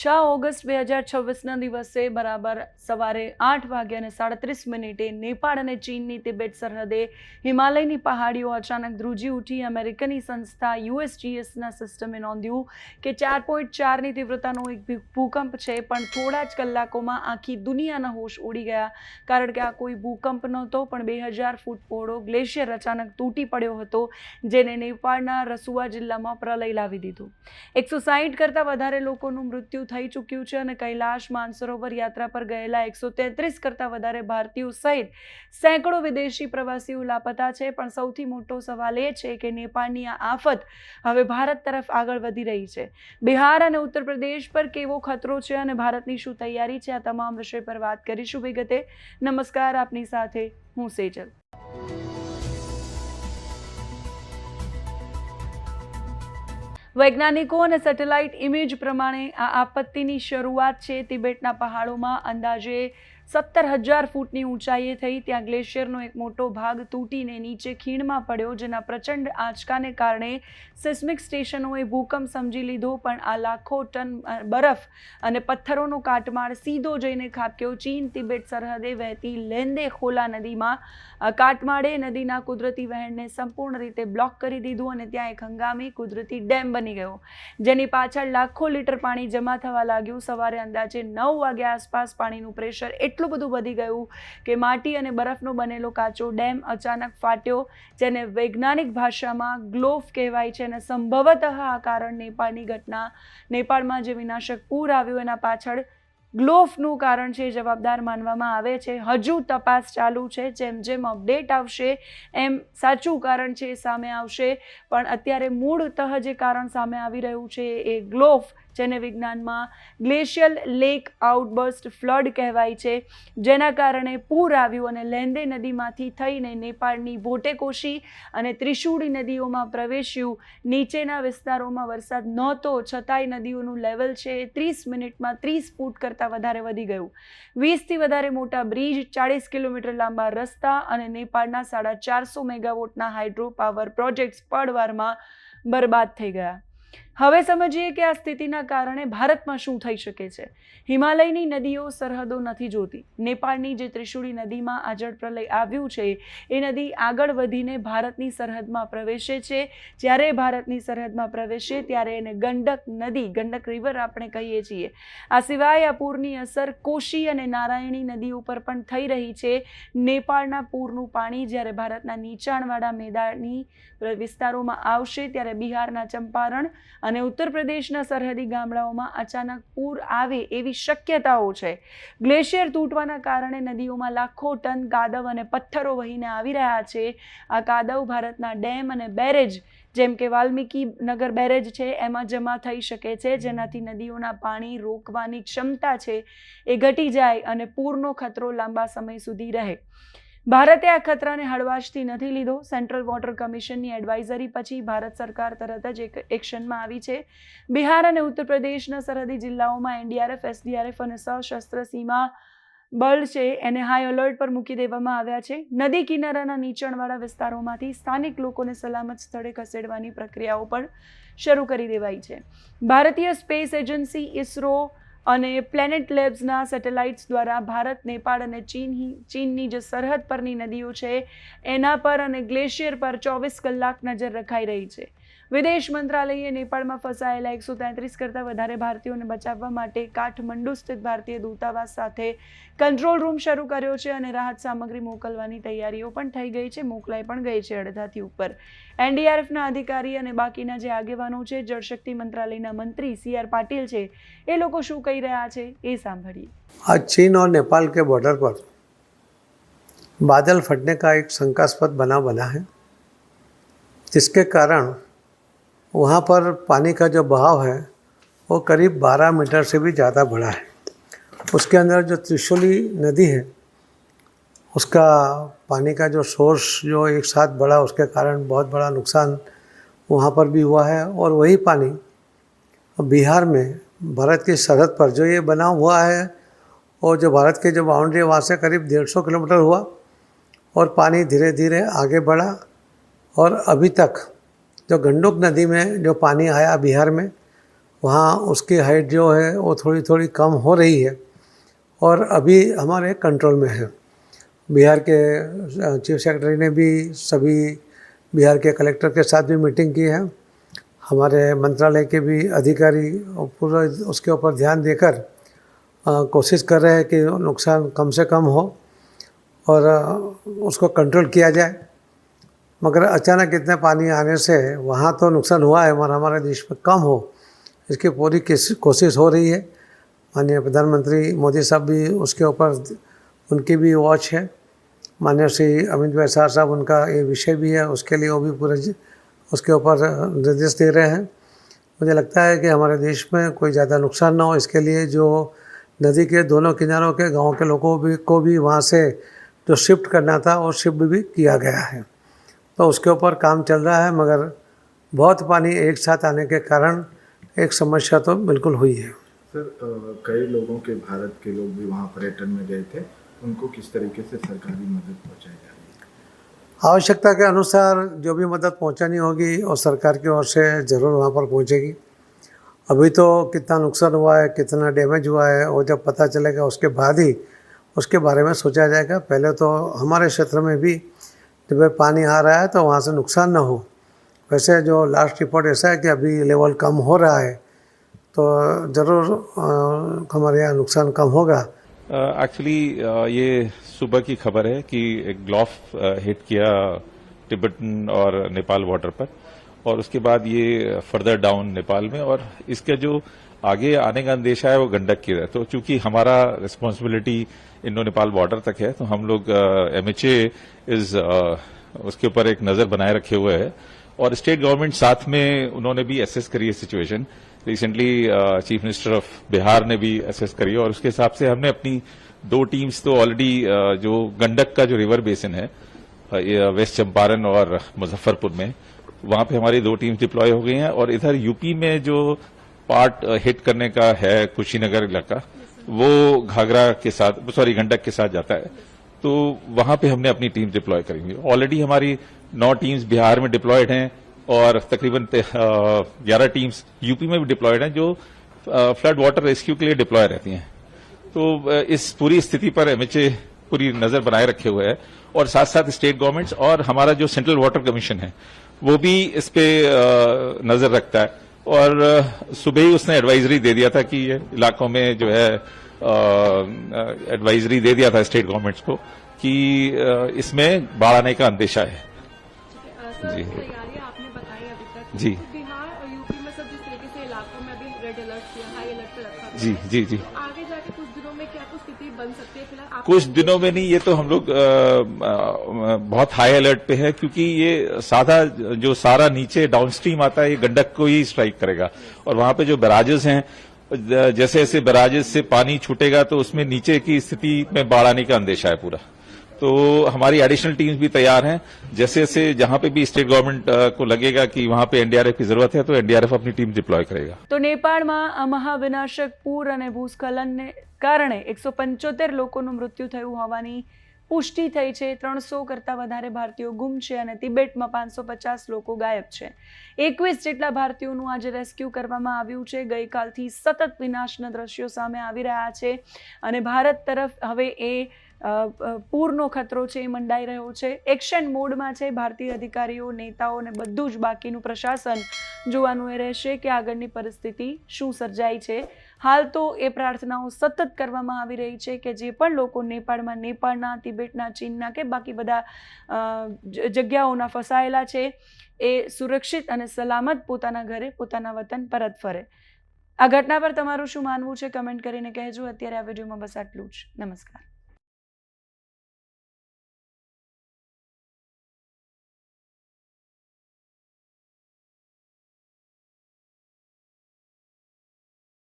6 August 2026ના દિવસે બરાબર સવારે 8:37 નેપાળ અને ચીનની તિબેટ સરહદે હિમાલયની પહાડીઓ અચાનક ધ્રુજી ઉઠી। અમેરિકની સંસ્થા USGSના સિસ્ટમે નોંધ્યું કે 4.4ની તીવ્રતાનો એક ભૂકંપ છે, પણ થોડા જ કલાકોમાં આખી દુનિયાના હોશ ઉડી ગયા, કારણ કે આ કોઈ ભૂકંપ નહોતો, પણ 2000 ફૂટ પહોળો ગ્લેશિયર અચાનક તૂટી પડ્યો હતો, જેને નેપાળના રસુઆ જિલ્લામાં પ્રલય લાવી દીધું। 160 કરતાં વધારે લોકોનું મૃત્યુ થઈ ચૂક્યું છે અને કૈલાશ માનસરોવર યાત્રા પર ગયેલા 133 કરતાં વધારે ભારતીયો સહિત સેંકડો વિદેશી પ્રવાસીઓ લાપતા છે। પણ સૌથી મોટો સવાલ એ છે કે નેપાળની આ આફત હવે ભારત તરફ આગળ વધી રહી છે। બિહાર અને ઉત્તર પ્રદેશ પર કેવો ખતરો છે અને ભારતની શું તૈયારી છે, આ તમામ વિષય પર વાત કરીશું વિગતે। નમસ્કાર, આપની સાથે હું સેજલ। વૈજ્ઞાનિકો અને સેટેલાઇટ ઇમેજ પ્રમાણે આ આપત્તિની શરૂઆત છે તિબેટના પહાડોમાં અંદાજે 17,000 ફૂટની ઊંચાઈએ થઈ। ત્યાં ગ્લેશિયરનો એક મોટો ભાગ તૂટીને નીચે ખીણમાં પડ્યો, જેના પ્રચંડ આંચકાને કારણે સિસ્મિક સ્ટેશનોએ ભૂકંપ સમજી લીધો, પણ આ લાખો ટન બરફ અને પથ્થરોનો કાટમાળ સીધો જઈને ખાબક્યો ચીન તિબેટ સરહદે વહેતી લેન્દે ખોલા નદીમાં। કાટમાળે નદીના કુદરતી વહેણને સંપૂર્ણ રીતે બ્લોક કરી દીધું અને ત્યાં એક હંગામી કુદરતી ડેમ બની ગયો, જેની પાછળ લાખો લીટર પાણી જમા થવા લાગ્યું। સવારે અંદાજે 9 વાગ્યા આસપાસ પાણીનું પ્રેશર એટલું બધું વધી ગયું કે માટી અને બરફનો બનેલો કાચો ડેમ અચાનક ફાટ્યો, જેને વૈજ્ઞાનિક ભાષામાં ગ્લોફ કહેવાય છે અને સંભવતઃ આ કારણ નેપાળની ઘટના નેપાળમાં જે વિનાશક પૂર આવ્યું એના પાછળ ગ્લોફનું કારણ છે જવાબદાર માનવામાં આવે છે। હજુ તપાસ ચાલુ છે, જેમ જેમ અપડેટ આવશે એમ સાચું કારણ છે સામે આવશે, પણ અત્યારે મૂળતઃ જે કારણ સામે આવી રહ્યું છે એ ગ્લોફ, જેને વિજ્ઞાનમાં ગ્લેશિયલ લેક આઉટબર્સ્ટ ફ્લડ કહેવાય છે, જેના કારણે પૂર આવ્યું અને લેન્દે નદીમાંથી થઈને નેપાળની ભોટેકોશી અને ત્રિશુળી નદીઓમાં પ્રવેશ્યું। નીચેના વિસ્તારોમાં વરસાદ નહોતો, છતાંય નદીઓનું લેવલ છે 30 મિનિટમાં 30 ફૂટ કરતાં વધારે વધી ગયું। 20થી વધારે મોટા બ્રિજ, 40 કિલોમીટર લાંબા રસ્તા અને નેપાળના 450 મેગાવોટના હાઇડ્રો પાવર પ્રોજેક્ટ્સ પળવારમાં બરબાદ થઈ ગયા। હવે સમજીએ કે આ સ્થિતિના કારણે ભારતમાં શું થઈ શકે છે। હિમાલયની નદીઓ સરહદો નથી જોતી। નેપાળની જે ત્રિશુળી નદીમાં આ જળપ્રલય આવ્યું છે એ નદી આગળ વધીને ભારતની સરહદમાં પ્રવેશે છે। જ્યારે ભારતની સરહદમાં પ્રવેશે ત્યારે એને ગંડક નદી, ગંડક રિવર આપણે કહીએ છીએ। આ સિવાય આ પૂરની અસર કોશી અને નારાયણી નદીઓ પર પણ થઈ રહી છે। નેપાળના પૂરનું પાણી જ્યારે ભારતના નીચાણવાળા મેદાની વિસ્તારોમાં આવશે ત્યારે બિહારના ચંપારણ અને ઉત્તર પ્રદેશના સરહદી ગામડાઓમાં અચાનક પૂર આવે એવી શક્યતાઓ છે। ગ્લેશિયર તૂટવાના કારણે નદીઓમાં લાખો ટન કાદવ અને પથ્થરો વહીને આવી રહ્યા છે। આ કાદવ ભારતના ડેમ અને બેરેજ, જેમ કે વાલ્મીકી નગર બેરેજ છે, એમાં જમા થઈ શકે છે, જેનાથી નદીઓના પાણી રોકવાની ક્ષમતા છે એ ઘટી જાય અને પૂરનો ખતરો લાંબા સમય સુધી રહે। ભારતે આ ખતરાને હળવાશથી નથી લીધો। સેન્ટ્રલ વોટર કમિશનની એડવાઇઝરી પછી ભારત સરકાર તરત જ એક્શનમાં આવી છે। બિહાર અને ઉત્તર પ્રદેશના સરહદી જિલ્લાઓમાં NDRF, SDRF અને સશસ્ત્ર સીમા બળ છે એને હાઈ એલર્ટ પર મૂકી દેવામાં આવ્યા છે। નદી કિનારાના નીચાણવાળા વિસ્તારોમાંથી સ્થાનિક લોકોને સલામત સ્થળે ખસેડવાની પ્રક્રિયાઓ પણ શરૂ કરી દેવાઈ છે। ભારતીય સ્પેસ એજન્સી ISRO અને પ્લેનેટ લેબ્સના સેટેલાઇટ્સ દ્વારા ભારત, નેપાળ અને ચીનની જે સરહદ પરની નદીઓ છે એના પર અને ગ્લેશિયર પર 24 કલાક નજર રખાઈ રહી છે। વિદેશ મંત્રાલયે નેપાળમાં ફસાયેલા 133 કરતાં વધારે ભારતીયોને બચાવવા માટે કાઠમંડુ સ્થિત ભારતીય દૂતાવાસ સાથે કંટ્રોલ રૂમ શરૂ કર્યો છે અને રાહત સામગ્રી મોકલવાની તૈયારીઓ પણ થઈ ગઈ છે, મોકલાઈ પણ ગઈ છે અડધાથી ઉપર। NDRFના અધિકારી અને બાકીના જે આગેવાનો છે, જળશક્તિ મંત્રાલયના મંત્રી CR પાટીલ છે, એ લોકો શું કહી રહ્યા છે એ સાંભળીએ। आज चीन और नेपाल के बॉर्डर पर बादल फटने का एक शंकास्पद बनाव बना है, जिसके कारण वहाँ पर पानी का जो बहाव है वो करीब 12 मीटर से भी ज़्यादा बढ़ा है। उसके अंदर जो त्रिशूली नदी है उसका पानी का जो सोर्स जो एक साथ बढ़ा, उसके कारण बहुत बड़ा नुकसान वहाँ पर भी हुआ है। और वही पानी बिहार में भारत की सरहद पर जो ये बनाव हुआ है और जो भारत की जो बाउंड्री है वहाँ से करीब 150 किलोमीटर हुआ और पानी धीरे धीरे आगे बढ़ा और अभी तक जो गंडक नदी में जो पानी आया बिहार में वहाँ उसकी हाइट जो है वो थोड़ी थोड़ी कम हो रही है और अभी हमारे कंट्रोल में है। बिहार के चीफ सेक्रेटरी ने भी सभी बिहार के कलेक्टर के साथ भी मीटिंग की है। हमारे मंत्रालय के भी अधिकारी पूरा उसके ऊपर ध्यान देकर कोशिश कर रहे हैं कि नुकसान कम से कम हो और उसको कंट्रोल किया जाए। मगर अचानक इतने पानी आने से वहाँ तो नुकसान हुआ है, मगर हमारे देश में कम हो इसकी पूरी कोशिश हो रही है। माननीय प्रधानमंत्री मोदी साहब भी उसके ऊपर उनकी भी वॉच है। माननीय श्री अमित भाई शाह साहब उनका ये विषय भी है, उसके लिए वो भी पूरे उसके ऊपर निर्देश दे रहे हैं। मुझे लगता है कि हमारे देश में कोई ज़्यादा नुकसान ना हो, इसके लिए जो नदी के दोनों किनारों के गांव के लोगों को भी वहाँ से जो शिफ्ट करना था वो शिफ्ट भी किया गया है। तो उसके ऊपर काम चल रहा है, मगर बहुत पानी एक साथ आने के कारण एक समस्या तो बिल्कुल हुई है। सर, कई लोगों के भारत के लोग भी वहाँ पर्यटन में गए थे, उनको किस तरीके से सरकारी मदद पहुँचाई जा रही है? आवश्यकता के अनुसार जो भी मदद पहुंचानी होगी और सरकार की ओर से ज़रूर वहाँ पर पहुंचेगी। अभी तो कितना नुकसान हुआ है, कितना डैमेज हुआ है, वो जब पता चलेगा उसके बाद ही उसके बारे में सोचा जाएगा। पहले तो हमारे क्षेत्र में भी जब पानी आ रहा है तो वहाँ से नुकसान ना हो। वैसे जो लास्ट रिपोर्ट ऐसा है कि अभी लेवल कम हो रहा है, तो ज़रूर हमारे यहाँ नुकसान कम होगा। एक्चुअली ये सुबह की खबर है कि एक ग्लॉफ हिट किया तिब्बतन और नेपाल बॉर्डर पर, और उसके बाद ये फर्दर डाउन नेपाल में, और इसका जो आगे आने का अंदेशा है वो गंडक की है। तो चूंकि हमारा रिस्पांसिबिलिटी इंडो नेपाल बॉर्डर तक है, तो हम लोग MHA इज उसके ऊपर एक नजर बनाए रखे हुए है, और स्टेट गवर्नमेंट साथ में उन्होंने भी एसेस करी है situation. Recently chief minister of Bihar ने भी एसेस करी है, और उसके हिसाब से हमने अपनी 2 टीम्स तो ऑलरेडी जो गंडक का जो रिवर बेसिन है वेस्ट चंपारण और मुजफ्फरपुर में, वहां पे हमारी 2 टीम्स डिप्लॉय हो गई हैं। और इधर यूपी में जो पार्ट हिट करने का है कुशीनगर इलाका, वो घाघरा के साथ गंडक के साथ जाता है, तो वहां पे हमने अपनी टीम डिप्लॉय करेंगे। ऑलरेडी हमारी 9 टीम्स बिहार में डिप्लॉयड हैं और तकरीबन 11 टीम्स यूपी में भी डिप्लॉयड हैं, जो फ्लड वाटर रेस्क्यू के लिए डिप्लॉय रहती हैं। तो इस पूरी स्थिति पर MHA पूरी नजर बनाए रखे हुए है, और साथ साथ स्टेट गवर्नमेंट्स और हमारा जो सेंट्रल वाटर कमीशन है वो भी इस पे नजर रखता है। और सुबह ही उसने एडवाइजरी दे दिया था कि ये इलाकों में जो है एडवाइजरी दे दिया था स्टेट गवर्नमेंट्स को कि इसमें बाढ़ आने का अंदेशा है। जी तैयारियां आपने बताई अभी तक। जी। बिहार और यूपी में सब जिस तरीके से इलाकों में अभी रेड अलर्ट किया, हाई अलर्ट पे रखा जी गया है, जी जी तो आगे जाके कुछ दिनों में क्या कुछ स्थिति बन सकती है? फिलहाल कुछ दिनों में नहीं, ये तो हम लोग बहुत हाई अलर्ट पे है, क्योंकि ये साधा जो सारा नीचे डाउनस्ट्रीम आता है ये गंडक को ही स्ट्राइक करेगा, और वहां पे जो बैराजेस हैं, जैसे जैसे बैराजेस से पानी छूटेगा तो उसमें नीचे की स्थिति में बाढ़ आने का अंदेशा है पूरा। तो हमारी एडिशनल टीम्स भी तैयार हैं, जैसे जैसे जहां पे भी स्टेट गवर्नमेंट को लगेगा कि वहां पे NDRF की जरूरत है तो NDRF अपनी टीम डिप्लॉय करेगा। તો નેપાળમાં આ મહાવિનાશક પૂર અને ભૂસ્ખલનને કારણે 175 લોકોનું મૃત્યુ થયું હોવાની પુષ્ટિ થઈ છે। 300 કરતાં વધારે ભારતીયો ગુમ છે અને તિબેટમાં 550 લોકો ગાયબ છે। 21 જેટલા ભારતીયોનું આજે રેસ્ક્યુ કરવામાં આવ્યું છે। ગઈકાલથી સતત વિનાશના દ્રશ્યો સામે આવી રહ્યા છે અને ભારત તરફ હવે એ પૂરનો ખતરો છે એ મંડાઈ રહ્યો છે। એક્શન મોડમાં છે ભારતીય અધિકારીઓ, નેતાઓ અને બધું જ બાકીનું પ્રશાસન જોવાનું એ રહેશે કે આગળની પરિસ્થિતિ શું સર્જાઈ છે। હાલ તો એ પ્રાર્થનાઓ સતત કરવામાં આવી રહી છે કે જે પણ લોકો નેપાળના, તિબેટના, ચીનના કે બાકી બધા જગ્યાઓના ફસાયેલા છે એ સુરક્ષિત અને સલામત પોતાના ઘરે, પોતાના વતન પરત ફરે। આ ઘટના પર તમારું શું માનવું છે કમેન્ટ કરીને કહેજો। અત્યારે આ વિડીયોમાં બસ આટલું જ। નમસ્કાર।